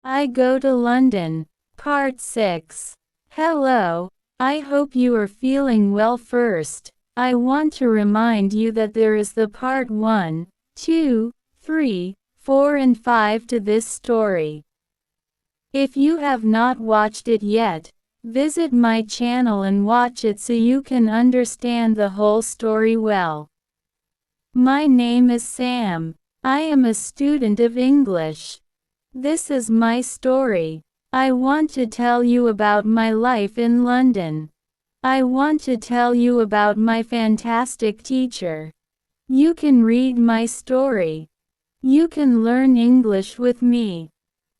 I Go to London, Part 6. Hello, I hope you are feeling well. First, I want to remind you that there is the Part 1, 2, 3, 4 and 5 to this story. If you have not watched it yet, visit my channel and watch it so you can understand the whole story well. My name is Sam. I am a student of English. This is my story. I want to tell you about my life in London. I want to tell you about my fantastic teacher. You can read my story. You can learn English with me.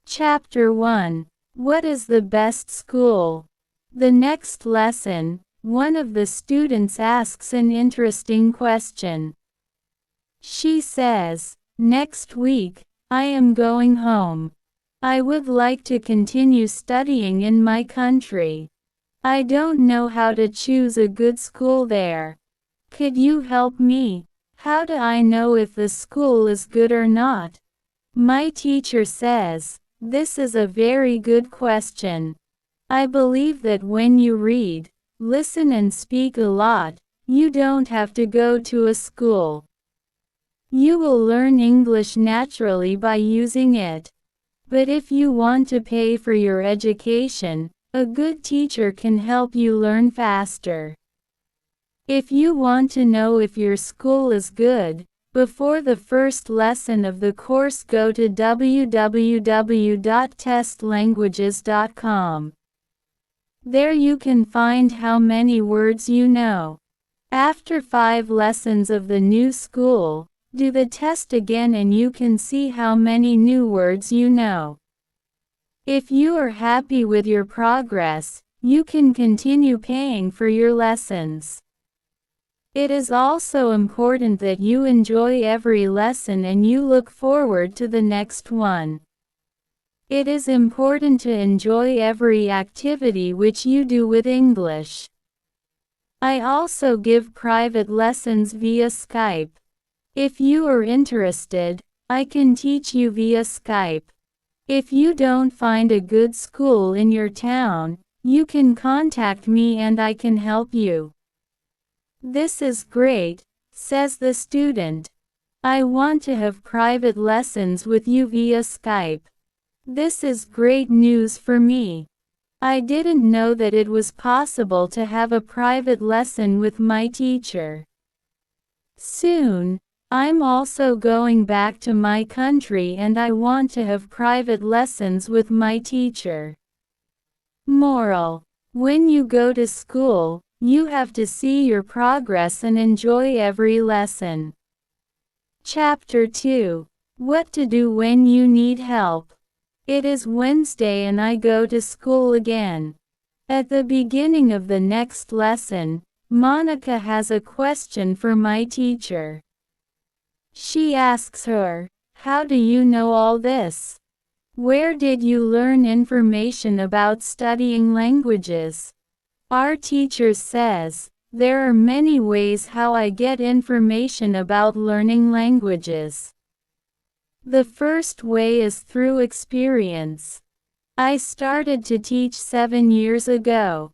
Chapter 1. What is the best school? The next lesson, one of the students asks an interesting question. She says, "Next week, I am going home. I would like to continue studying in my country. I don't know how to choose a good school there. Could you help me? How do I know if the school is good or not?" My teacher says, "This is a very good question. I believe that when you read, listen and speak a lot, you don't have to go to a school. You will learn English naturally by using it. But if you want to pay for your education, a good teacher can help you learn faster. If you want to know if your school is good, before the first lesson of the course go to www.testlanguages.com. There you can find how many words you know. After 5 lessons of the new school, do the test again and you can see how many new words you know. If you are happy with your progress, you can continue paying for your lessons. It is also important that you enjoy every lesson and you look forward to the next one. It is important to enjoy every activity which you do with English. I also give private lessons via Skype. If you are interested, I can teach you via Skype. If you don't find a good school in your town, you can contact me and I can help you." "This is great," says the student. "I want to have private lessons with you via Skype. This is great news for me. I didn't know that it was possible to have a private lesson with my teacher. Soon, I'm also going back to my country and I want to have private lessons with my teacher." Moral: when you go to school, you have to see your progress and enjoy every lesson. Chapter 2. What to do when you need help. It is Wednesday and I go to school again. At the beginning of the next lesson, Monica has a question for my teacher. She asks her, "How do you know all this? Where did you learn information about studying languages?" Our teacher says, "There are many ways how I get information about learning languages. The first way is through experience. I started to teach 7 years ago.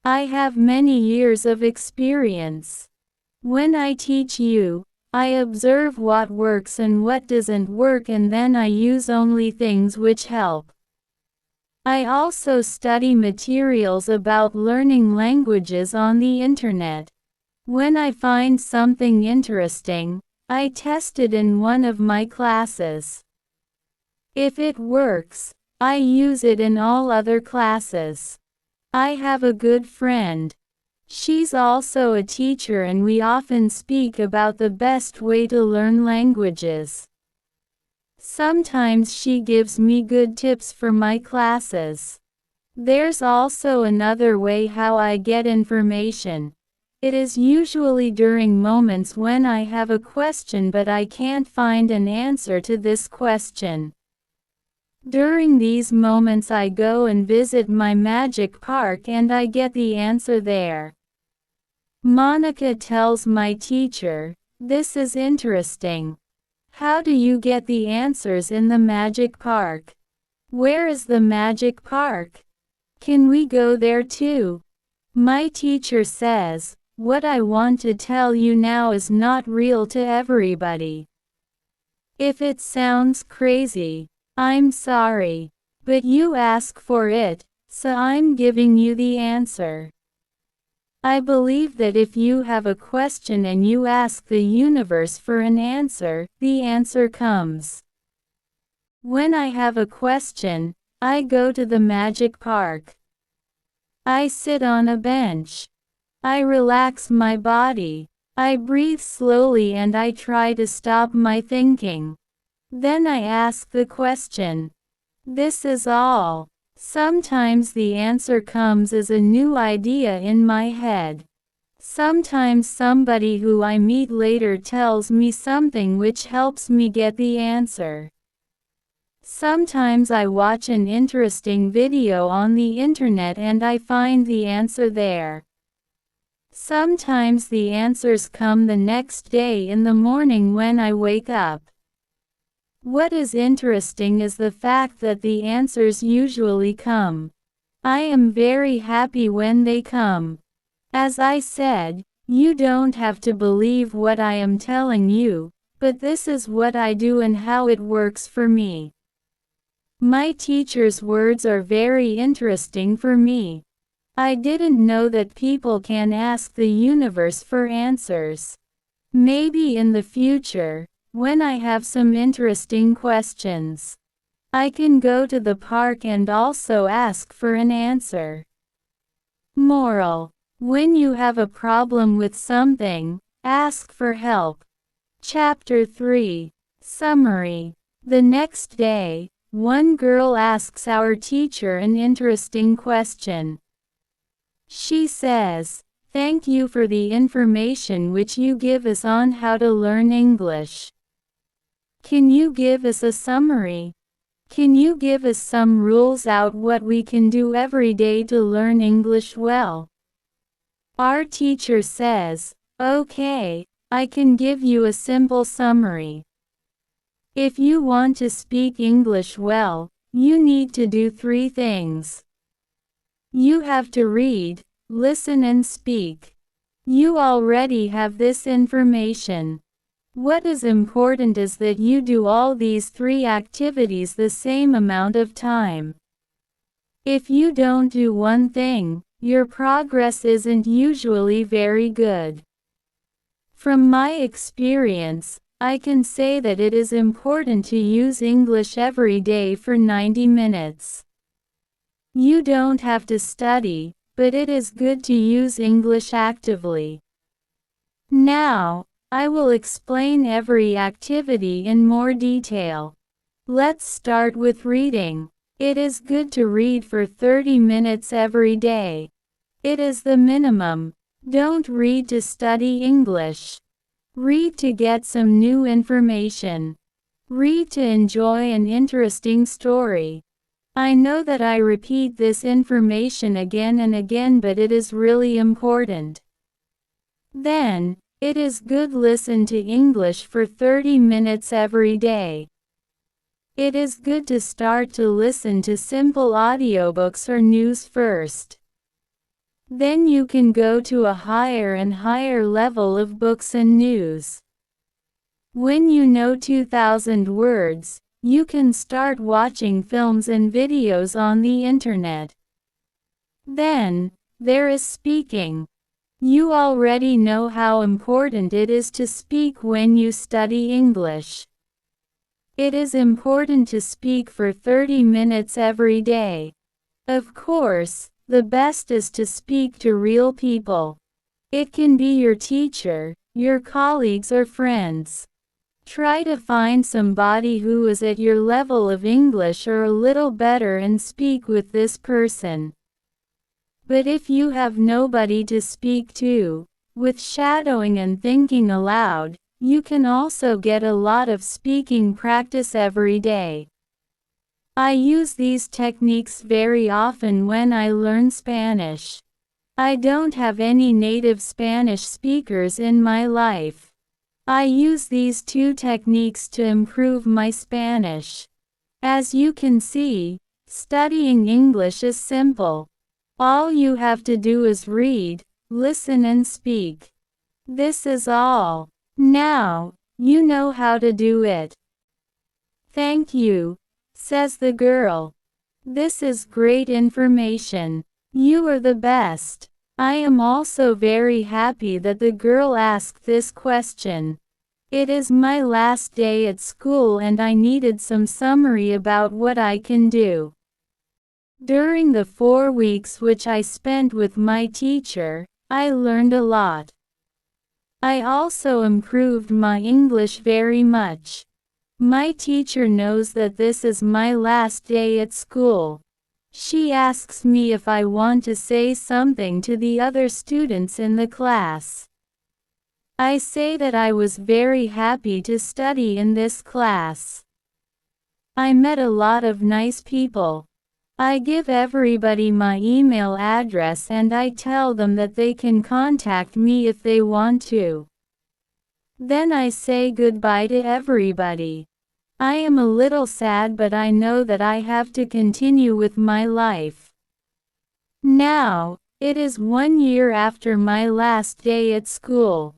I have many years of experience. When I teach you, I observe what works and what doesn't work and then I use only things which help. I also study materials about learning languages on the internet. When I find something interesting, I test it in one of my classes. If it works, I use it in all other classes. I have a good friend. She's also a teacher and we often speak about the best way to learn languages. Sometimes she gives me good tips for my classes. There's also another way how I get information. It is usually during moments when I have a question but I can't find an answer to this question. During these moments I go and visit my magic park and I get the answer there." Monica tells my teacher, "This is interesting. How do you get the answers in the magic park?" Where is the magic park? Can we go there too? My teacher says, what I want to tell you now is not real to everybody. If it sounds crazy, I'm sorry. But you ask for it, so I'm giving you the answer. I believe that if you have a question and you ask the universe for an answer, the answer comes. When I have a question, I go to the magic park. I sit on a bench. I relax my body. I breathe slowly and I try to stop my thinking. Then I ask the question. This is all. Sometimes the answer comes as a new idea in my head. Sometimes somebody who I meet later tells me something which helps me get the answer. Sometimes I watch an interesting video on the internet and I find the answer there. Sometimes the answers come the next day in the morning when I wake up. What is interesting is the fact that the answers usually come. I am very happy when they come. As I said, you don't have to believe what I am telling you, but this is what I do and how it works for me. My teacher's words are very interesting for me. I didn't know that people can ask the universe for answers. Maybe in the future, when I have some interesting questions, I can go to the park and also ask for an answer. Moral: when you have a problem with something, ask for help. Chapter 3. Summary. The next day, one girl asks our teacher an interesting question. She says, "Thank you for the information which you give us on how to learn English. Can you give us a summary? Can you give us some rules out what we can do every day to learn English well?" Our teacher says, "Okay, I can give you a simple summary. If you want to speak English well, you need to do 3 things. You have to read, listen and speak. You already have this information. What is important is that you do all these 3 activities the same amount of time. If you don't do one thing, your progress isn't usually very good." From my experience, I can say that it is important to use English every day for 90 minutes. You don't have to study, but it is good to use English actively. Now, I will explain every activity in more detail. Let's start with reading. It is good to read for 30 minutes every day. It is the minimum. Don't read to study English. Read to get some new information. Read to enjoy an interesting story. I know that I repeat this information again and again, but it is really important. Then, it is good listen to English for 30 minutes every day. It is good to start to listen to simple audiobooks or news first. Then you can go to a higher and higher level of books and news. When you know 2,000 words, you can start watching films and videos on the internet. Then, there is speaking. You already know how important it is to speak when you study English. It is important to speak for 30 minutes every day. Of course, the best is to speak to real people. It can be your teacher, your colleagues or friends. Try to find somebody who is at your level of English or a little better and speak with this person. But if you have nobody to speak to, with shadowing and thinking aloud, you can also get a lot of speaking practice every day. I use these techniques very often when I learn Spanish. I don't have any native Spanish speakers in my life. I use these 2 techniques to improve my Spanish. As you can see, studying English is simple. All you have to do is read, listen and speak. This is all. Now, you know how to do it. Thank you, says the girl. This is great information. You are the best. I am also very happy that the girl asked this question. It is my last day at school and I needed some summary about what I can do. During the 4 weeks which I spent with my teacher, I learned a lot. I also improved my English very much. My teacher knows that this is my last day at school. She asks me if I want to say something to the other students in the class. I say that I was very happy to study in this class. I met a lot of nice people. I give everybody my email address and I tell them that they can contact me if they want to. Then I say goodbye to everybody. I am a little sad but I know that I have to continue with my life. Now, it is 1 year after my last day at school.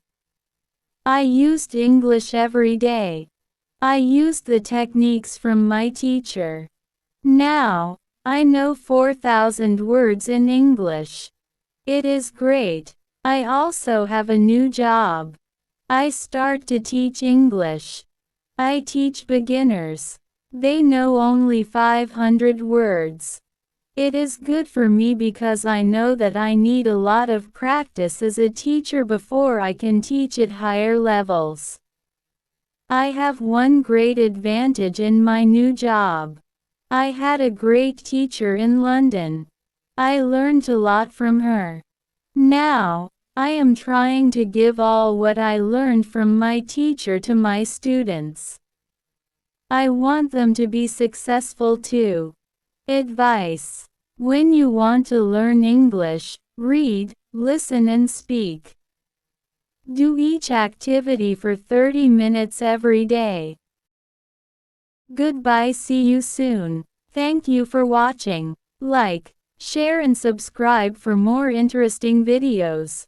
I used English every day. I used the techniques from my teacher. Now, I know 4,000 words in English. It is great. I also have a new job. I start to teach English. I teach beginners. They know only 500 words. It is good for me because I know that I need a lot of practice as a teacher before I can teach at higher levels. I have one great advantage in my new job. I had a great teacher in London. I learned a lot from her. Now, I am trying to give all what I learned from my teacher to my students. I want them to be successful too. Advice: when you want to learn English, read, listen and speak. Do each activity for 30 minutes every day. Goodbye, see you soon. Thank you for watching. Like, share and subscribe for more interesting videos.